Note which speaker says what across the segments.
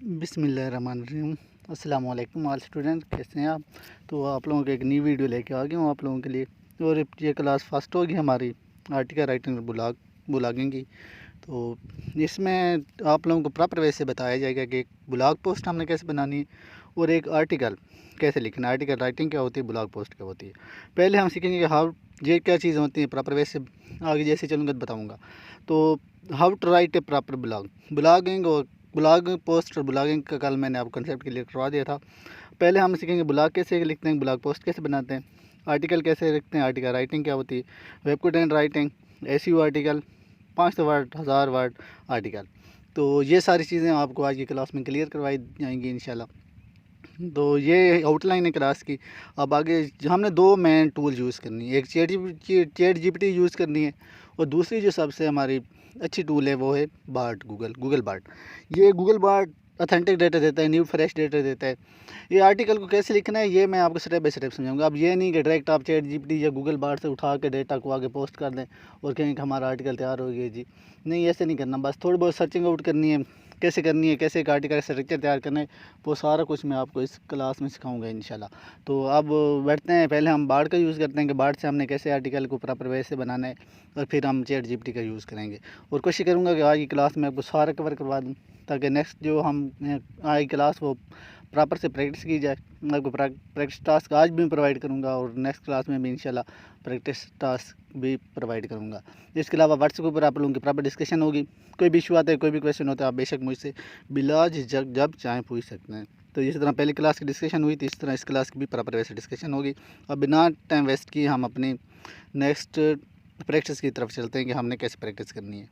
Speaker 1: बिस्मिल्लाहिर्रहमानिर्रहीम। अस्सलाम वालेकुम ऑल स्टूडेंट, कैसे हैं आप। तो आप लोगों को एक नई वीडियो लेके आ गया हूँ आप लोगों के लिए। और ये क्लास फर्स्ट होगी हमारी आर्टिकल राइटिंग ब्लॉगिंग की। तो इसमें आप लोगों को प्रॉपर वे से बताया जाएगा कि एक ब्लॉग पोस्ट हमने कैसे बनानी है और एक आर्टिकल कैसे लिखना है। आर्टिकल राइटिंग क्या होती है, ब्लॉग पोस्ट क्या होती है। पहले हम सीखेंगे कि हाउ ये क्या चीज़ होती है प्रॉपर वे से। आगे जैसे चलूँगा तो बताऊँगा। तो how to write a proper blogging और ब्लॉग पोस्ट और ब्लॉगिंग का कल मैंने आपको कंसेप्ट क्लियर करवा दिया था। पहले हम सीखेंगे ब्लॉग कैसे लिखते हैं, ब्लॉग पोस्ट कैसे बनाते हैं, आर्टिकल कैसे लिखते हैं, आर्टिकल राइटिंग क्या होती है, web content writing, SEO article, 500 word, 1000 word article. तो ये सारी चीज़ें आपको आज की क्लास में क्लियर करवाई जाएंगी इंशाल्लाह। तो ये आउटलाइन है क्लास की। अब आगे हमने दो मेन टूल यूज़ करनी है, एक चैट जीपीटी यूज़ करनी है और दूसरी जो सबसे हमारी अच्छी टूल है वो है बार्ट, गूगल बार्ट। ये गूगल बार्ट ऑथेंटिक डेटा देता है, न्यू फ्रेश डेटा देता है। ये आर्टिकल को कैसे लिखना है ये मैं आपको स्टेप बाय स्टेप समझाऊंगा। अब ये नहीं कि डायरेक्ट आप चैट जीपीटी या गूगल बार्ट से उठा के डेटा को आगे पोस्ट कर दें और कहें कि हमारा आर्टिकल तैयार हो गया जी। नहीं, ऐसे नहीं करना। बस थोड़ी बहुत सर्चिंग आउट करनी है, कैसे करनी है, कैसे एक आर्टिकल स्ट्रक्चर तैयार करना है, वो सारा कुछ मैं आपको इस क्लास में सिखाऊंगा इंशाल्लाह। तो अब बैठते हैं, पहले हम बार्ट का यूज़ करते हैं कि बार्ट से हमने कैसे आर्टिकल को प्रॉपर वे से बनाना है और फिर हम चैट जीपीटी का यूज़ करेंगे। और कोशिश करूँगा कि आज की क्लास में आपको सारा कवर करवा दूँ ताकि नेक्स्ट जो हम आज क्लास वो प्रॉपर से प्रैक्टिस की जाए। मैं आपको प्रैक्टिस टास्क आज भी प्रोवाइड करूँगा और नेक्स्ट क्लास में भी इंशाल्लाह प्रैक्टिस टास्क भी प्रोवाइड करूँगा। इसके अलावा व्हाट्सएप पर आप लोगों की प्रॉपर डिस्कशन होगी। कोई भी इशू आता है, कोई भी क्वेश्चन होता है, आप बेशक मुझसे बिला झिझक जब चाहें पूछ सकते हैं। तो जिस तरह पहली क्लास की डिस्कशन हुई थी इस तरह इस क्लास की भी प्रॉपर वैसे डिस्कशन होगी। और बिना टाइम वेस्ट किए हम अपनी नेक्स्ट प्रैक्टिस की तरफ चलते हैं कि हमने कैसे प्रैक्टिस करनी है।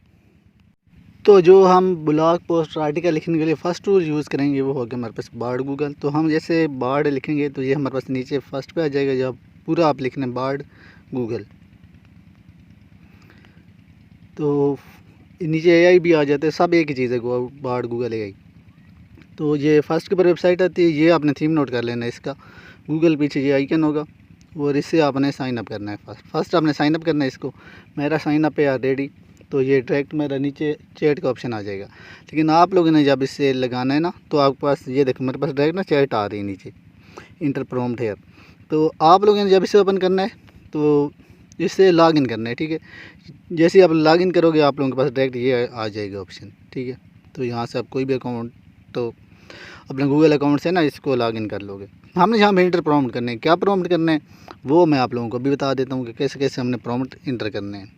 Speaker 1: तो जो हम ब्लॉग पोस्ट आर्टिकल लिखने के लिए फ़र्स्ट टूल यूज़ करेंगे वो होगा हमारे पास बार्ड गूगल। तो हम जैसे बार्ड लिखेंगे तो ये हमारे पास नीचे फर्स्ट पे आ जाएगा। जब पूरा आप लिखना है बार्ड गूगल तो नीचे एआई भी आ जाते हैं, सब एक ही चीज़ है बार्ड गूगल एआई। तो ये फर्स्ट के ऊपर वेबसाइट आती है, ये आपने थीम नोट कर लेना है इसका। गूगल पीछे ये आइकन होगा और इससे आपने साइन अप करना है। फर्स्ट आपने साइन अप करना है इसको। मेरा साइन अप है ऑलरेडी, तो ये डायरेक्ट मेरा नीचे चैट का ऑप्शन आ जाएगा। लेकिन आप लोगों ने जब इससे लगाना है ना तो आपके पास ये देखो मेरे पास डायरेक्ट ना चैट आ रही है नीचे, इंटर प्रॉम्प्ट हेयर। तो आप लोगों ने जब इसे ओपन करना है तो इससे लॉगिन करना है, ठीक है। जैसे आप लॉगिन करोगे आप लोगों के पास डायरेक्ट ये आ जाएगा ऑप्शन, ठीक है। तो यहाँ से आप कोई भी अकाउंट तो अपने गूगल अकाउंट से ना इसको लॉगिन कर लोगे। हमने जहाँ पे इंटर प्रॉम्प्ट करने हैं, क्या प्रॉम्प्ट करना है वो मैं आप लोगों को भी बता देता हूँ कि कैसे कैसे हमने प्रॉम्प्ट इंटर करने हैं।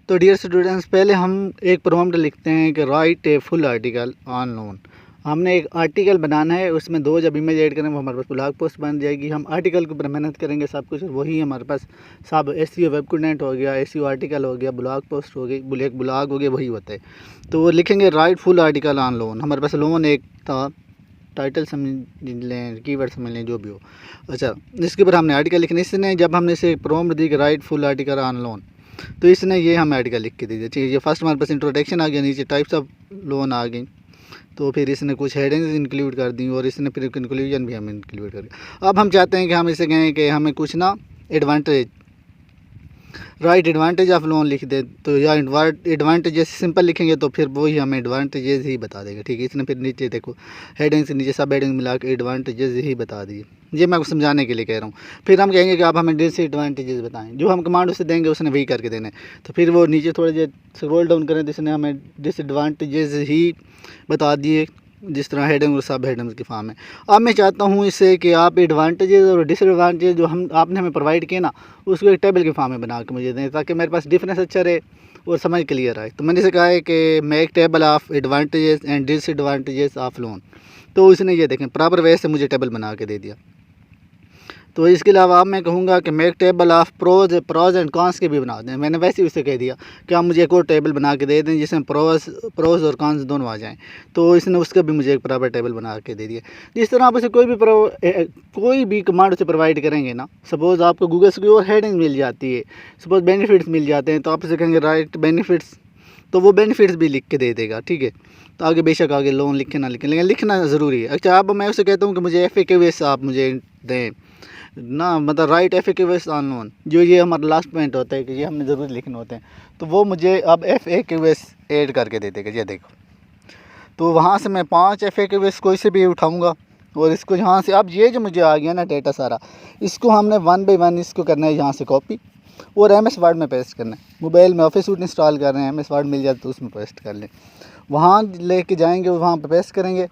Speaker 1: तो डियर स्टूडेंट्स, पहले हम एक प्रॉम्प्ट लिखते हैं कि right a full article on loan. हमने एक आर्टिकल बनाना है, उसमें दो जब इमेज ऐड करेंगे वो हमारे पास ब्लॉग पोस्ट बन जाएगी। हम आर्टिकल के ऊपर मेहनत करेंगे सब कुछ, वही हमारे पास सब एसईओ वेब कंटेंट हो गया, एसईओ आर्टिकल हो गया, ब्लॉग पोस्ट हो गई, एक ब्लॉग हो गया, वही होता है। तो वो लिखेंगे right full article on loan. हमारे पास लोन एक था, टाइटल समझ लें, कीवर्ड समझ लें, जो भी हो। अच्छा, इसके ऊपर हमने आर्टिकल लिखना। इसने जब हमने इसे प्रॉम्प्ट दी कि right full article on loan तो इसने ये हमें आर्टिकल लिख के दे दिया, ठीक है। ये फर्स्ट हमारे पास इंट्रोडक्शन आ गया, नीचे टाइप्स ऑफ लोन आ गई। तो फिर इसने कुछ हेडिंग्स इंक्लूड कर दी और इसने फिर कंक्लूजन भी हमें इंक्लूड कर दिया। अब हम चाहते हैं कि हम इसे कहें कि हमें कुछ ना advantage, right advantage of loan लिख दे। तो या एडवांटेजेस सिंपल लिखेंगे तो फिर वही हमें एडवांटेजेस ही बता देगा, ठीक है। इसने फिर नीचे देखो हेडिंग से नीचे सब हेडिंग मिला के एडवांटेजेस ही बता दिए। ये मैं आपको समझाने के लिए कह रहा हूँ। फिर हम कहेंगे कि आप हमें डिसएडवांटेजेस बताएं, जो हम कमांड उसे देंगे उसने वही करके देना है। तो फिर वो नीचे थोड़ा जो स्क्रॉल डाउन करें तो इसने हमें डिसएडवांटेजेस ही बता दिए, जिस तरह हेडिंग और सब हेडिंग्स की फॉर्म है। अब मैं चाहता हूँ इससे कि आप एडवांटेजेस और डिसएडवांटेज जो हम आपने हमें प्रोवाइड किए ना उसको एक टेबल के फॉर्म में बना के मुझे दें ताकि मेरे पास डिफरेंस अच्छा रहे और समझ क्लियर आए। तो मैंने इसे कहा है कि मैं एक table of advantages and disadvantages of loan. तो उसने ये देखें प्रॉपर वे से मुझे टेबल बना के दे दिया। तो इसके अलावा अब मैं कहूँगा कि मैं एक table of pros and cons के भी बना दें। मैंने वैसे ही उसे कह दिया कि आप मुझे एक और टेबल बना के दे दें जिसमें प्रोज और कॉन्स दोनों आ जाएं। तो इसने उसका भी मुझे एक प्रॉपर टेबल बना के दे दिया। जिस तरह आप उसे कोई भी कमांड उसे प्रोवाइड करेंगे ना, सपोज़ आपको गूगल से कोई और हेडिंग मिल जाती है, सपोज़ बेनिफिट्स मिल जाते हैं, तो आप उसे कहेंगे राइट बेनिफिट्स, तो वो बेनिफिट्स भी लिख के दे देगा, ठीक है। तो आगे बेशक आगे लोन लिखे ना लिखें, लेकिन लिखना ज़रूरी है। अच्छा, अब मैं उसे कहता हूँ कि मुझे FAQs आप मुझे दें ना, मतलब राइट FAQs ऑन लोन, जो ये हमारा लास्ट पॉइंट होता है कि ये हमने ज़रूर लिखने होते हैं। तो वो मुझे अब FAQs ऐड करके दे देगा, ये देखो। तो वहाँ से मैं 5 FAQs कोई से भी उठाऊँगा और इसको यहाँ से, अब ये जो मुझे आ गया ना डेटा सारा, इसको हमने 1 बाय 1 इसको करना है यहाँ से कॉपी और MS वर्ड में पेस्ट करना है। मोबाइल में ऑफिस सूट इंस्टॉल कर रहे हैं, MS वर्ड मिल जाए तो उसमें पेस्ट कर लें, वहाँ लेके जाएंगे, वहाँ पे पेस्ट करेंगे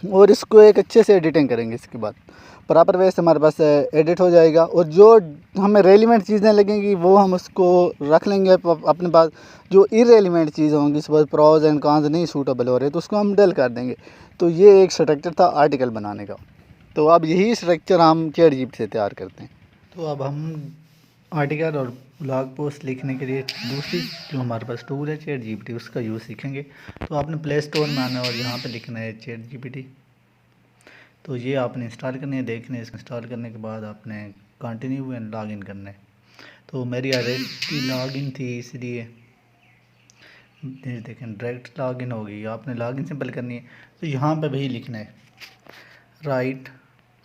Speaker 1: और इसको एक अच्छे से एडिटिंग करेंगे। इसके बाद प्रॉपर वे से हमारे पास एडिट हो जाएगा और जो हमें रेलिवेंट चीज़ें लगेंगी वो हम उसको रख लेंगे अपने पास। जो इरेलीवेंट चीज़ें होंगी, सपोज प्रोज एंड कॉन्स नहीं सूटेबल हो रहे तो उसको हम डल कर देंगे। तो ये एक स्ट्रक्चर था आर्टिकल बनाने का। तो अब यही स्ट्रक्चर हम ChatGPT से तैयार करते हैं। तो अब हम आर्टिकल और ब्लॉग पोस्ट लिखने के लिए दूसरी जो हमारे पास टूल है ChatGPT, उसका यूज़ सीखेंगे। तो आपने प्ले स्टोर में आना है और यहाँ पे लिखना है ChatGPT। तो ये आपने इंस्टॉल करनी है, देखने इंस्टॉल करने के बाद आपने कंटिन्यू एंड लॉगिन करना है। तो मेरी ऑलरेडी लॉगिन थी, इसलिए देखें डायरेक्ट लॉगिन हो गई। आपने लॉगिन सिंपल करनी है। तो यहाँ पे वही लिखना है राइट,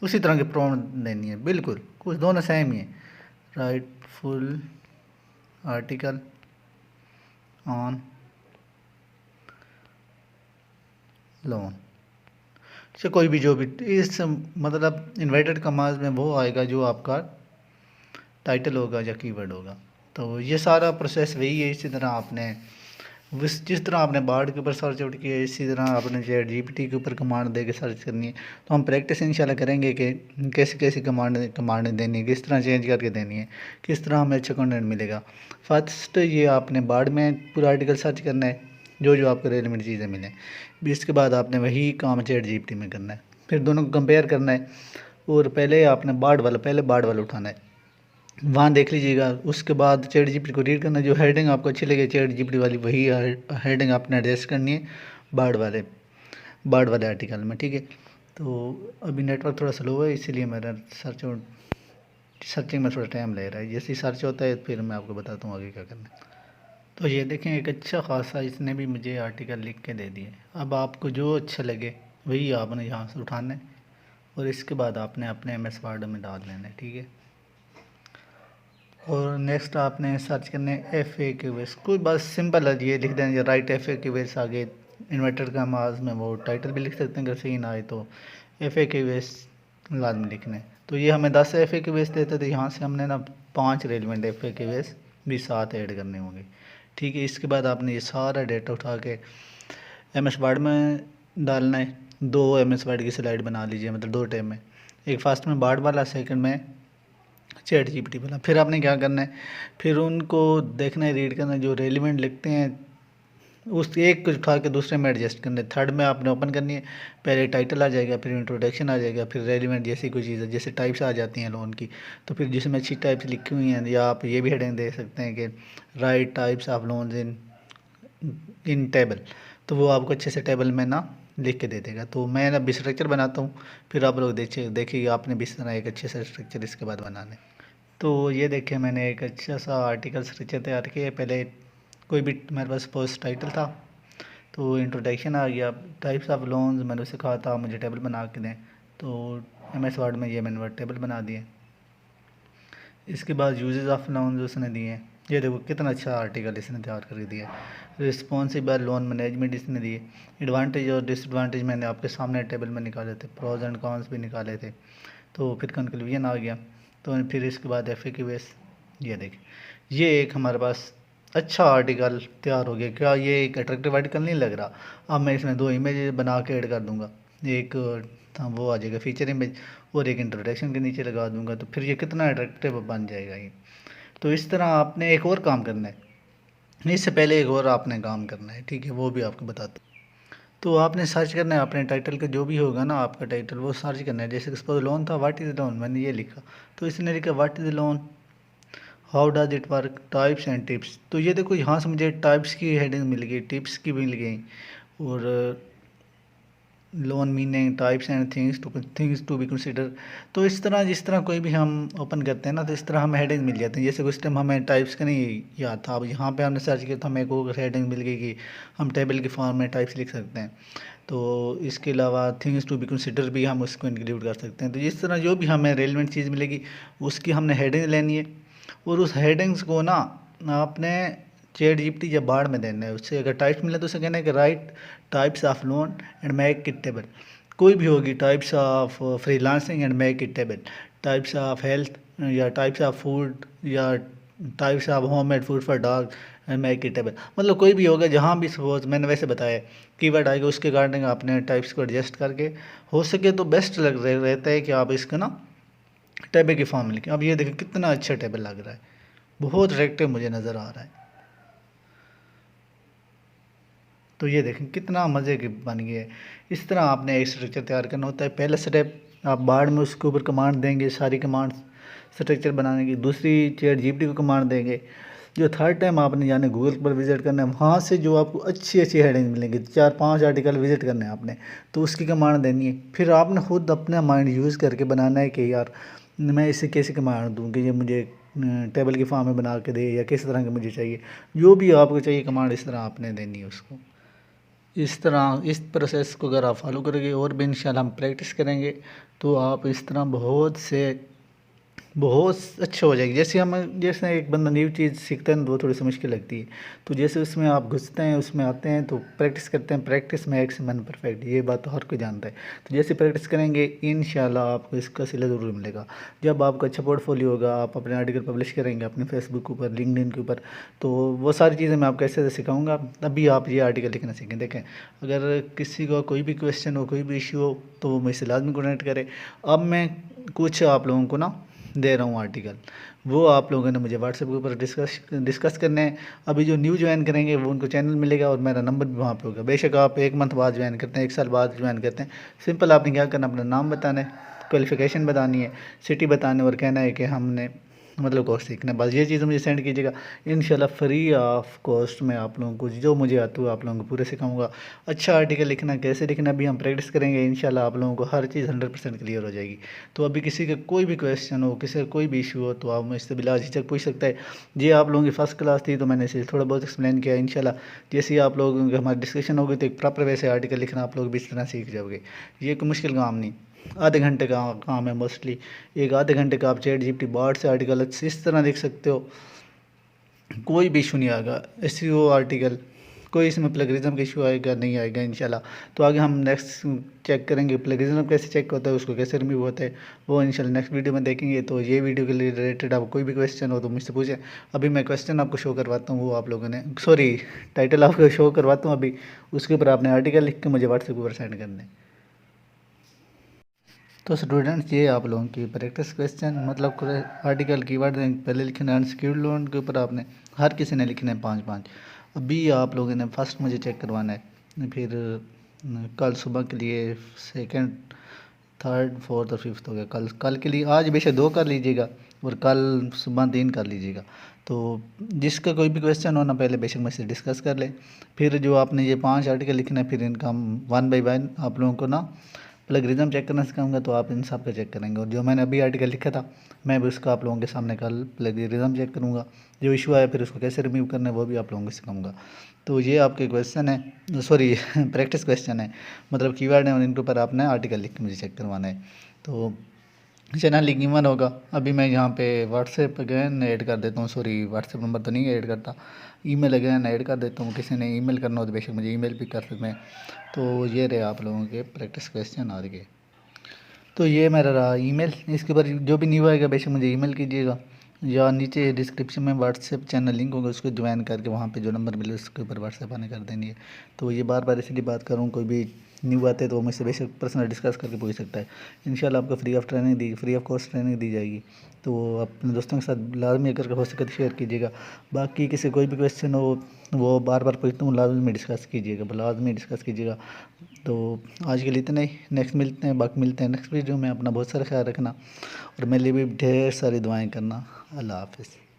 Speaker 1: उसी तरह के प्रॉम्प्ट देनी है, बिल्कुल कुछ दोनों सेम ही है। Right full article on loan से कोई भी जो भी इस मतलब इन्वर्टेड कमाज में वो आएगा जो आपका टाइटल होगा या कीवर्ड होगा। तो ये सारा प्रोसेस वही है। इसी तरह आपने जिस तरह आपने बार्ड के ऊपर सर्च आउट किया, इसी तरह आपने ChatGPT के ऊपर कमांड दे के सर्च करनी है। तो हम प्रैक्टिस इंशाल्लाह करेंगे कि कैसे कैसे कमांड देनी है, किस तरह चेंज करके देनी है, किस तरह हमें अच्छा कंटेंट मिलेगा। फर्स्ट ये आपने बार्ड में पूरा आर्टिकल सर्च करना है, जो जो आपको रेलिवेंट चीज़ें मिलें। इसके बाद आपने वही काम ChatGPT में करना है, फिर दोनों को कंपेयर करना है और पहले आपने बार्ड वाला उठाना है, वहाँ देख लीजिएगा। उसके बाद ChatGPT को रीड करना, जो हेडिंग आपको अच्छी लगे ChatGPT वाली वही हेडिंग आपने एडजस्ट करनी है बार्ड वाले आर्टिकल में, ठीक है। तो अभी नेटवर्क थोड़ा स्लो है, इसीलिए मेरा सर्चिंग में थोड़ा टाइम ले रहा है। जैसे ही सर्च होता है फिर मैं आपको बताता हूँ आगे क्या करना है। तो ये देखें एक अच्छा खासा इसने भी मुझे आर्टिकल लिख के दे दिया। अब आपको जो अच्छा लगे वही आपने यहाँ से उठाना है और इसके बाद आपने अपने MS वर्ड में डाल लेना है, ठीक है। और नेक्स्ट आपने सर्च करने FAQs, कोई बस सिंपल है, ये लिख देंगे राइट FAQs। आगे इन्वर्टेड कॉमास में वो टाइटल भी लिख सकते हैं, अगर सही ना आए तो FAQs लाजमी लिखने। तो ये हमें 10 FAQs देते थे, यहाँ से हमने ना 5 रेलिवेंट FAQs भी साथ ऐड करने होंगे, ठीक है। इसके बाद आपने ये सारा डेटा उठा के MS वर्ड में डालना है। 2 MS वर्ड की स्लाइड बना लीजिए, मतलब 2 टैब में, एक फर्स्ट में बार्ड वाला, सेकंड में ChatGPT वाला। फिर आपने क्या करना है, फिर उनको देखना है, रीड करना है, जो रेलिवेंट लिखते हैं उस एक को उठा के दूसरे में एडजस्ट करना है। थर्ड में आपने ओपन करनी है, पहले टाइटल आ जाएगा, फिर इंट्रोडक्शन आ जाएगा, फिर रेलिवेंट जैसी कोई चीज़ है, जैसे टाइप्स आ जाती हैं लोन की, तो फिर जिसमें अच्छी टाइप्स लिखी हुई हैं, या आप ये भी हेडिंग दे सकते हैं कि right types of loans in table, तो वो आपको अच्छे से टेबल में ना लिख के दे देगा। तो मैं अब स्ट्रक्चर बनाता हूँ, फिर आप लोग देखिए आपने भी इस तरह एक अच्छे से स्ट्रक्चर इसके बाद बनाना है। तो ये देखिए मैंने एक अच्छा सा आर्टिकल स्ट्रक्चर तैयार किया। पहले कोई भी मेरे पास पोस्ट टाइटल था, तो इंट्रोडक्शन आ गया, टाइप्स ऑफ लोन्स मैंने उसे कहा था मुझे टेबल बना के दें, तो MS वर्ड में ये मैंने टेबल बना दिए। इसके बाद यूजेस ऑफ लोन्स उसने दिए, ये देखो कितना अच्छा आर्टिकल इसने तैयार कर दिया। रिस्पॉन्सिबल लोन मैनेजमेंट इसने दिए। एडवांटेज और डिसएडवांटेज मैंने आपके सामने टेबल में निकाले थे, प्रोज एंड कॉन्स भी निकाले थे। तो फिर कंक्लूजन आ गया। तो फिर इसके बाद FAQs, ये देखें ये एक हमारे पास अच्छा आर्टिकल तैयार हो गया। क्या ये एक अट्रैक्टिव आर्टिकल नहीं लग रहा? अब मैं इसमें 2 इमेज बना के ऐड कर दूंगा, एक वो आ जाएगा फीचर इमेज और एक इंट्रोडक्शन के नीचे लगा दूंगा, तो फिर ये कितना अट्रैक्टिव बन जाएगा ये। तो इस तरह आपने एक और काम करना है, इससे पहले एक और आपने काम करना है, ठीक है, वो भी आपको बताता हूँ। तो आपने सर्च करना है अपने टाइटल का, जो भी होगा ना आपका टाइटल वो सर्च करना है। जैसे सपोज लोन था, व्हाट इज़ लोन, मैंने ये लिखा, तो इसने लिखा what is loan, how does it work, types and tips. तो ये देखो यहाँ से मुझे टाइप्स की हेडिंग मिल गई, टिप्स की भी मिल गई, और loan meaning, types and things to be consider. तो इस तरह जिस तरह कोई भी हम ओपन करते हैं ना, तो इस तरह हमें हेडिंग मिल जाती है। जैसे उस टाइम हमें टाइप्स का नहीं याद था, अब यहाँ पे हमने सर्च किया तो हमें एक हेडिंग मिल गई कि हम टेबल के फॉर्म में टाइप्स लिख सकते हैं। तो इसके अलावा थिंग्स टू बी कंसिडर भी हम उसको इंक्लूड कर सकते हैं। तो इस तरह जो भी हमें रेलिवेंट चीज़ मिलेगी उसकी हमने हेडिंग लेनी है, और उस हेडिंग्स को ना आपने चैट जीपीटी या बाढ़ में देना है। उससे अगर टाइप्स मिले तो उसे कहना है कि right types of loan and make it table, कोई भी होगी, types of freelancing and make it table, types of health या टाइप्स ऑफ फूड या types of home made food for dog and make it table, मतलब कोई भी होगा जहाँ भी सपोज मैंने वैसे बताया कीवर्ड आएगा उसके अकॉर्डिंग आपने टाइप्स को एडजस्ट करके, हो सके तो बेस्ट रहता है कि आप इसका ना टेबल की फॉर्म में लिखें। अब ये देखें कितना अच्छा टेबल लग रहा है, बहुत अट्रैक्टिव मुझे नज़र आ रहा है। तो ये देखें कितना मज़े की बन गया है। इस तरह आपने एक स्ट्रक्चर तैयार करना होता है। पहला स्टेप आप बाढ़ में उसके ऊपर कमांड देंगे, सारी कमांड स्ट्रक्चर बनाने की। दूसरी चैट जीपीटी को कमांड देंगे। जो थर्ड टाइम आपने जाने गूगल पर विजिट करना है, वहाँ से जो आपको अच्छी अच्छी हेडिंग मिलेंगी, 4-5 आर्टिकल विजिट करने हैं आपने, तो उसकी कमांड देनी है। फिर आपने खुद अपना माइंड यूज़ करके बनाना है कि यार मैं इसे कैसे कमांड दूँ कि ये मुझे टेबल की फॉर्म में बना के दे या किस तरह की मुझे चाहिए, जो भी आपको चाहिए कमांड इस तरह आपने देनी है उसको। इस तरह इस प्रोसेस को अगर आप फॉलो करेंगे और भी इंशाल्लाह हम प्रैक्टिस करेंगे तो आप इस तरह बहुत अच्छा हो जाएगी। जैसे एक बंदा न्यू चीज़ सीखता है ना तो वो थोड़ी सी मुश्किल लगती है, तो जैसे उसमें आप घुसते हैं, उसमें आते हैं तो प्रैक्टिस करते हैं, प्रैक्टिस मेक्स मैन परफेक्ट, ये बात तो हर कोई जानता है। तो जैसे प्रैक्टिस करेंगे इंशाल्लाह आपको इसका सिला ज़रूर मिलेगा। जब आपका अच्छा पोर्टफोलियो होगा, आप अपने आर्टिकल पब्लिश करेंगे अपने फेसबुक के ऊपर, लिंक्डइन के ऊपर, तो वो सारी चीज़ें मैं आपको ऐसे सिखाऊंगा, तभी आप ये आर्टिकल लिखना सीखें। देखें अगर किसी को कोई भी क्वेश्चन हो, कोई भी इशू हो तो वो मुझसे लाजमी कनेक्ट करें। अब मैं कुछ आप लोगों को ना दे रहा हूँ आर्टिकल, वो आप लोगों ने मुझे व्हाट्सएप के ऊपर डिस्कस करने हैं। अभी जो न्यू ज्वाइन करेंगे वो उनको चैनल मिलेगा और मेरा नंबर भी वहाँ पे होगा। बेशक आप 1 मंथ बाद ज्वाइन करते हैं, 1 साल बाद ज्वाइन करते हैं, सिंपल आपने क्या करना, अपना नाम बताना है, क्वालिफ़िकेशन बतानी है, सिटी बतानी और कहना है कि हमने मतलब कोर्स सीखना है। बस ये चीज़ मुझे सेंड कीजिएगा, इंशाल्लाह फ्री ऑफ कॉस्ट में आप लोगों को जो मुझे आता है आप लोगों को पूरे सिखाऊंगा। अच्छा आर्टिकल लिखना कैसे लिखना भी हम प्रैक्टिस करेंगे, इंशाल्लाह आप लोगों को हर चीज़ 100% क्लियर हो जाएगी। तो अभी किसी का कोई भी क्वेश्चन हो, किसी का कोई भी इशू हो तो आप मुझसे बिला झिझक पूछ सकते हैं। ये आप लोगों की फर्स्ट क्लास थी तो मैंने इसे थोड़ा बहुत एक्सप्लेन किया। इंशाल्लाह जैसे ही आप लोगों की हमारी डिस्कशन होगी तो एक प्रॉपर वे से आर्टिकल लिखना आप लोग भी इस तरह सीख जाओगे। ये कोई मुश्किल काम नहीं, आधे घंटे का काम है मोस्टली। एक आधे घंटे का आप चैट जीपीटी बार्ड से आर्टिकल इस तरह लिख सकते हो, कोई भी इशू नहीं आएगा। एसईओ आर्टिकल कोई इसमें प्लेगरिज्म का इशू आएगा नहीं आएगा इंशाल्लाह। तो आगे हम नेक्स्ट चेक करेंगे प्लेगरिज्म कैसे चेक होता है, उसको कैसे रिमूव होता है, वो इंशाल्लाह नेक्स्ट वीडियो में देखेंगे। तो ये वीडियो के लिए रिलेटेड आपको कोई भी क्वेश्चन हो तो मुझसे पूछें। अभी मैं क्वेश्चन आपको शो करवाता हूँ, वो आप लोगों ने सॉरी टाइटल आपको शो करवाता हूँ अभी, उसके ऊपर आपने आर्टिकल लिख के मुझे व्हाट्सएप के ऊपर सेंड करना है। तो स्टूडेंट्स ये आप लोगों की प्रैक्टिस क्वेश्चन मतलब आर्टिकल कीवर्ड पहले लिखना है। अनसिक्योर्ड लोन के ऊपर आपने हर किसी ने लिखना है 5-5। अभी आप लोगों ने फर्स्ट मुझे चेक करवाना है, फिर कल सुबह के लिए सेकंड, थर्ड, फोर्थ और फिफ्थ हो गया। कल के लिए आज बेशक 2 कर लीजिएगा और कल सुबह 3 कर लीजिएगा। तो जिसका कोई भी क्वेश्चन हो ना पहले बेशक मुझसे डिस्कस कर ले। फिर जो आपने ये 5 आर्टिकल लिखना है, फिर इनका हम 1 बाय 1 आप लोगों को ना प्लगरिज्म चेक करना सिखाऊंगा, तो आप इन सब का चेक करेंगे। और जो मैंने अभी आर्टिकल लिखा था मैं भी उसका आप लोगों के सामने कल प्लगरिज्म चेक करूँगा। जो इशू आया फिर उसको कैसे रिमूव करना है वो भी आप लोगों को सिखाऊंगा। तो ये आपके क्वेश्चन है, सॉरी प्रैक्टिस क्वेश्चन है, मतलब कीवर्ड है और इनके ऊपर आपने आर्टिकल लिख के मुझे चेक करवाना है। तो चैनल लिंक ईवन होगा। अभी मैं यहाँ पे व्हाट्सएप अगैन ऐड कर देता हूँ, सॉरी व्हाट्सएप नंबर तो नहीं ऐड करता, ईमेल अगैन ऐड कर देता हूँ। किसी ने ईमेल करना हो तो बेशक मुझे ईमेल भी कर सकते हैं। तो ये रहे आप लोगों के प्रैक्टिस क्वेश्चन आ गए। तो ये मेरा रहा ईमेल, इसके ऊपर जो भी न्यू आएगा बेशक मुझे ईमेल कीजिएगा या नीचे डिस्क्रिप्शन में व्हाट्सएप चैनल लिंक होगा, उसको ज्वाइन करके वहाँ पे जो नंबर मिले उसके ऊपर व्हाट्सएप आने कर देनी है। तो ये बार बार इसलिए बात करूँ, कोई भी न्यू आते तो वो मुझसे बेशक पर्सनल डिस्कस करके पूछ सकता है। इंशाल्लाह आपको फ्री ऑफ कॉस्ट ट्रेनिंग दी जाएगी। तो अपने दोस्तों के साथ लाजमी अगर हो सके तो शेयर कीजिएगा। बाकी किसी कोई भी क्वेश्चन हो वो बार बार पूछता हूँ, लाजमी डिस्कस कीजिएगा, लाजमी डिस्कस कीजिएगा। तो आज के लिए इतना ही, नेक्स्ट मिलते हैं, बाकी मिलते हैं नेक्स्ट वीडियो में। अपना बहुत सारा ख्याल रखना और मेरे लिए भी ढेर सारी दुआएं करना। अल्लाह हाफ़िज़।